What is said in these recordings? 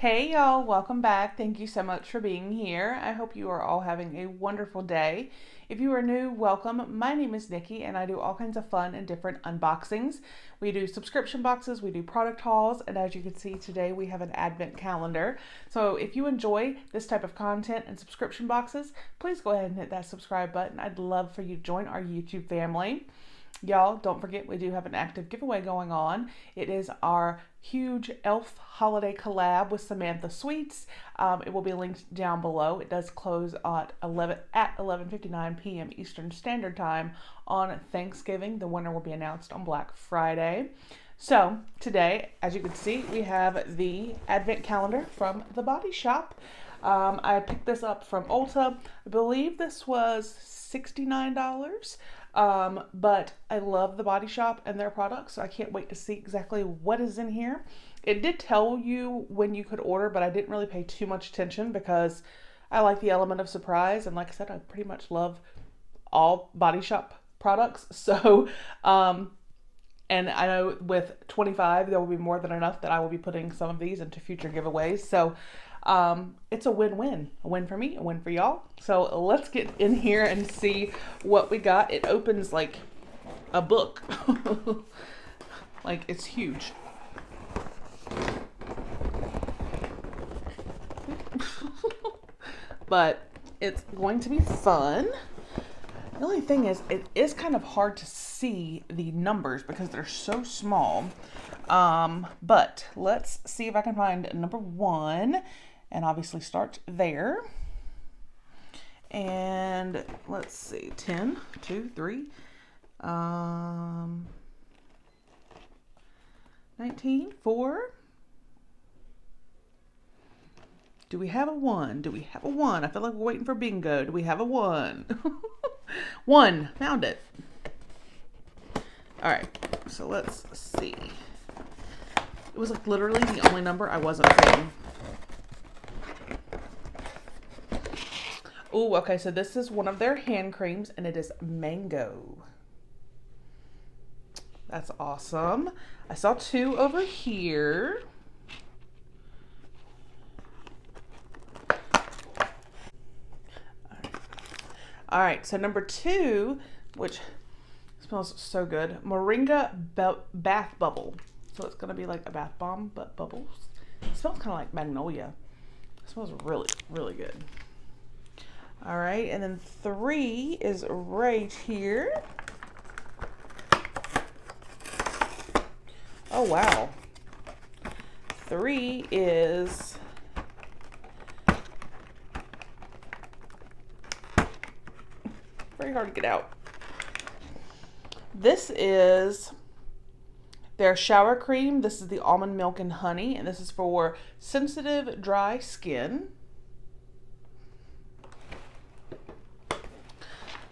Hey y'all, welcome back. Thank you so much for being here. I hope you are all having a wonderful day. If you are new, welcome. My name is Nikki and I do all kinds of fun and different unboxings. We do subscription boxes, we do product hauls, and as you can see today we have an advent calendar. So if you enjoy this type of content and subscription boxes, please go ahead and hit that subscribe button. I'd love for you to join our YouTube family. Y'all, don't forget we do have an active giveaway going on. It is our huge elf holiday collab with Samantha Sweets. It will be linked down below. It does close at 11:59 p.m. Eastern Standard Time on Thanksgiving. The winner will be announced on Black Friday. So today, as you can see, we have the advent calendar from The Body Shop. I picked this up from Ulta. I believe this was $69. But I love The Body Shop and their products, so I can't wait to see exactly what is in here. It did tell you when you could order, but I didn't really pay too much attention because I like the element of surprise, and like I said, I pretty much love all Body Shop products. So, and I know with 25, there will be more than enough that I will be putting some of these into future giveaways. So, it's a win-win. A win for me, a win for y'all. So let's get in here and see what we got. It opens like a book. Like it's huge. But it's going to be fun. The only thing is, it is kind of hard to see the numbers because they're so small. But let's see if I can find number 1. And obviously start there. And let's see, 10, 2, 3, 19, 4. Do we have a 1? Do we have a 1? I feel like we're waiting for bingo. Do we have a 1? 1, found it. All right, so let's see. It was like literally the only number I wasn't paying. Oh, okay, so this is one of their hand creams, and it is mango. That's awesome. I saw 2 over here. All right, so number 2, which smells so good, Moringa Bath Bubble. So it's gonna be like a bath bomb, but bubbles. It smells kind of like magnolia. It smells really, really good. All right, and then 3 is right here. Oh, wow. 3 is very hard to get out. This is their shower cream. This is the almond milk and honey, and this is for sensitive, dry skin.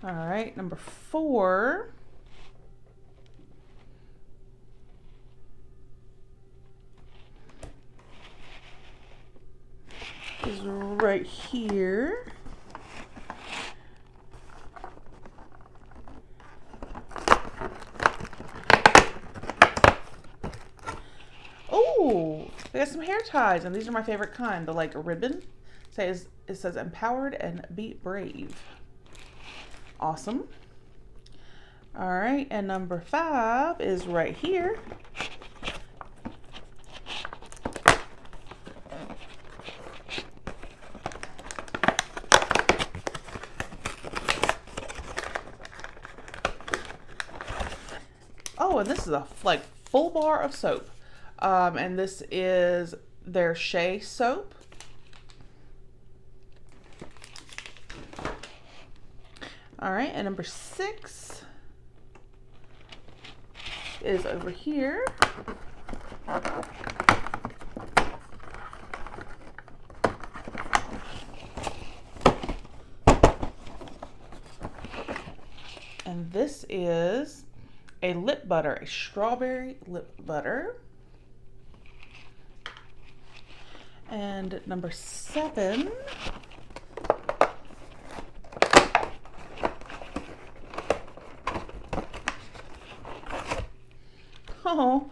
All right, number 4 is right here. Oh, they got some hair ties, and these are my favorite kind. The like ribbon. It says empowered and be brave. Awesome. All right, and number 5 is right here. Oh, and this is a like full bar of soap. And this is their Shea soap. All right, and number 6 is over here. And this is a lip butter, a strawberry lip butter. And number 7 Oh,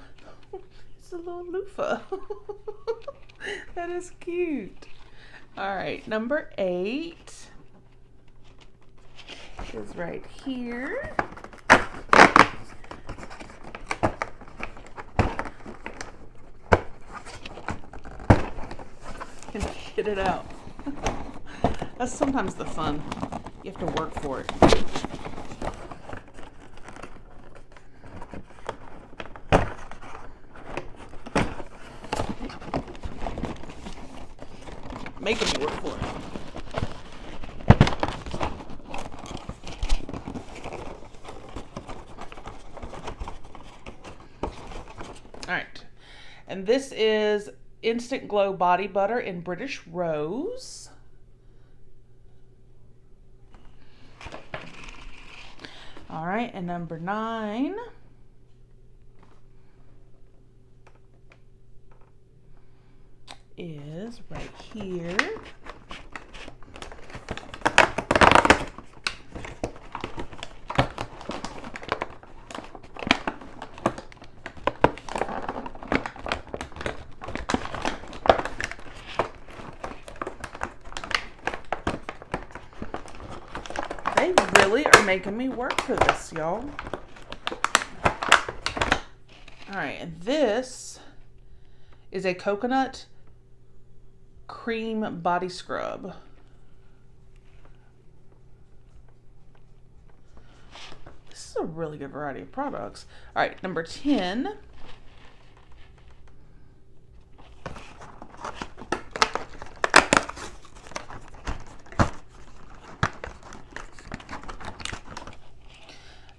it's a little loofah. That is cute. All right, number 8 is right here. And get it out. That's sometimes the fun. You have to work for it. Making me work for it. All right, and this is Instant Glow Body Butter in British Rose. All right, and number 9 is right here. They really are making me work for this, y'all. All right, and this is a coconut cream body scrub. This is a really good variety of products. All right, number 10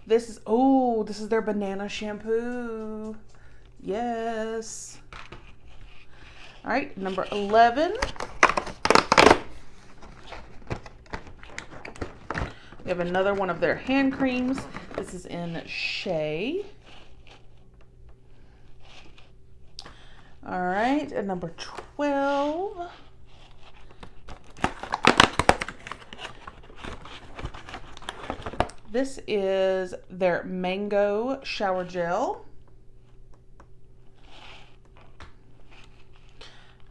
this is their banana shampoo. Yes. All right, number 11. We have another one of their hand creams. This is in Shea. All right, and number 12. This is their mango shower gel.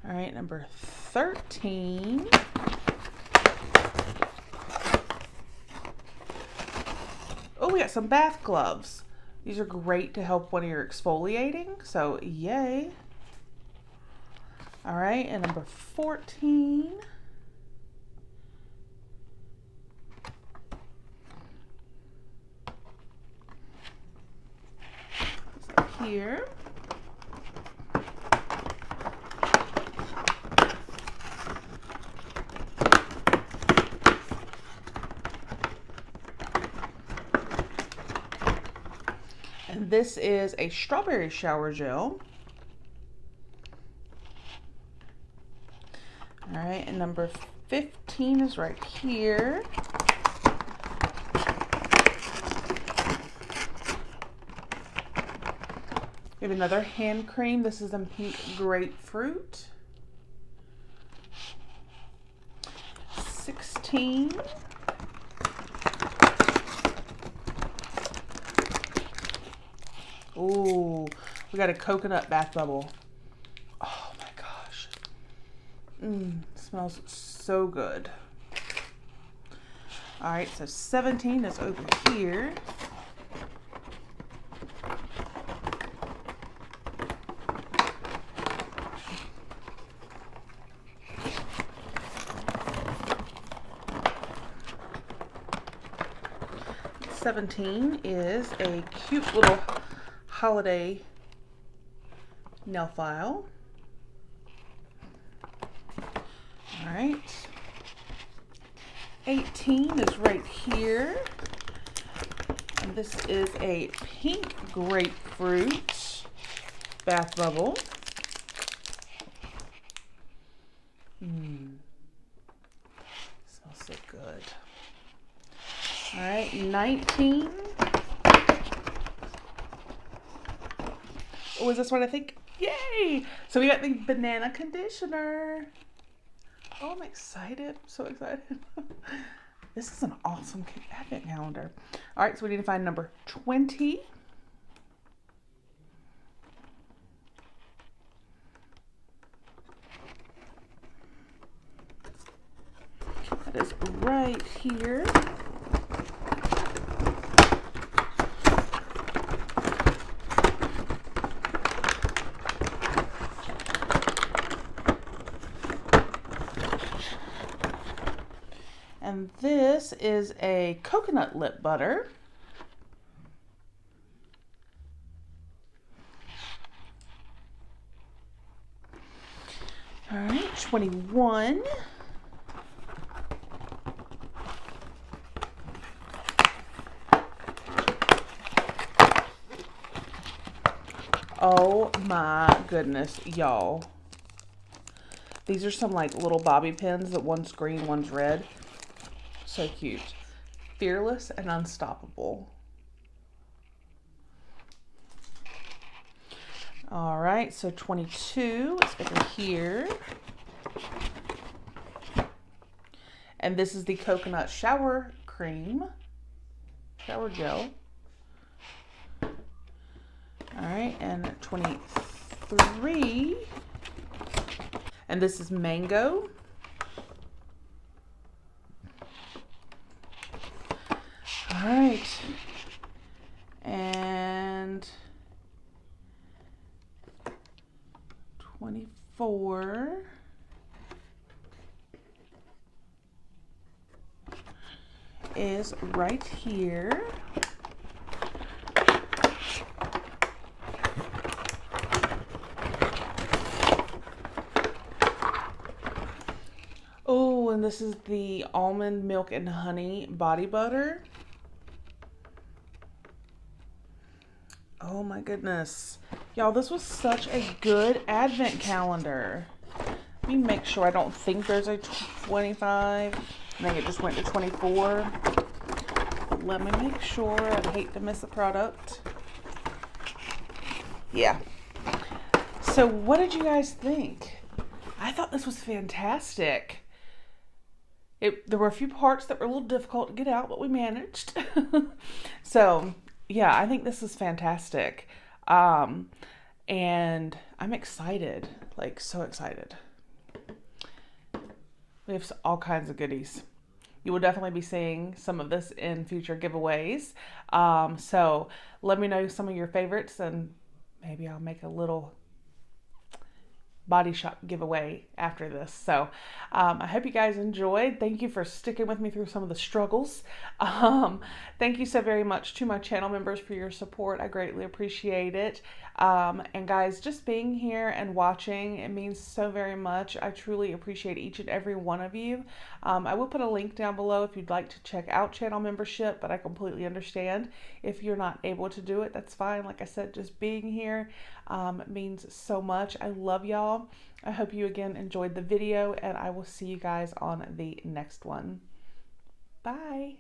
All right, number 13. Oh, we got some bath gloves. These are great to help when you're exfoliating, so yay. All right, and number 14. Here. And this is a strawberry shower gel. All right, and number 15 is right here. We have another hand cream. This is in pink grapefruit. 16. Ooh, we got a coconut bath bubble. Oh my gosh. Smells so good. All right, so 17 is over here. $17 is a cute little holiday nail file. All right. 18 is right here. And this is a pink grapefruit bath bubble. Smells so good. All right, 19. Oh, is this what I think? Yay! So we got the banana conditioner. Oh, I'm excited. I'm so excited. This is an awesome advent calendar. All right, so we need to find number 20. That is right here. And this is a coconut lip butter. All right, 21. Oh my goodness, y'all. These are some like little bobby pins that one's green, one's red. So cute. Fearless and unstoppable. All right, so 22 is over here. And this is the coconut shower cream, shower gel. All right, and 23. And this is mango. All right. And 24. Is right here. Oh, and this is the almond milk and honey body butter. Oh my goodness. Y'all, this was such a good advent calendar. Let me make sure. I don't think there's a 25. I think it just went to 24. But let me make sure. I'd hate to miss a product. Yeah. So what did you guys think? I thought this was fantastic. There were a few parts that were a little difficult to get out, but we managed. So yeah, I think this is fantastic. And I'm excited, like so excited. We have all kinds of goodies. You will definitely be seeing some of this in future giveaways. So let me know some of your favorites and maybe I'll make a little body shop giveaway after this. So I hope you guys enjoyed. Thank you for sticking with me through some of the struggles. Thank you so very much to my channel members for your support. I greatly appreciate it. And guys, just being here and watching, it means so very much. I truly appreciate each and every one of you. I will put a link down below if you'd like to check out channel membership, but I completely understand if you're not able to do it. That's fine. Like I said, just being here means so much. I love y'all. I hope you again enjoyed the video, and I will see you guys on the next one. Bye.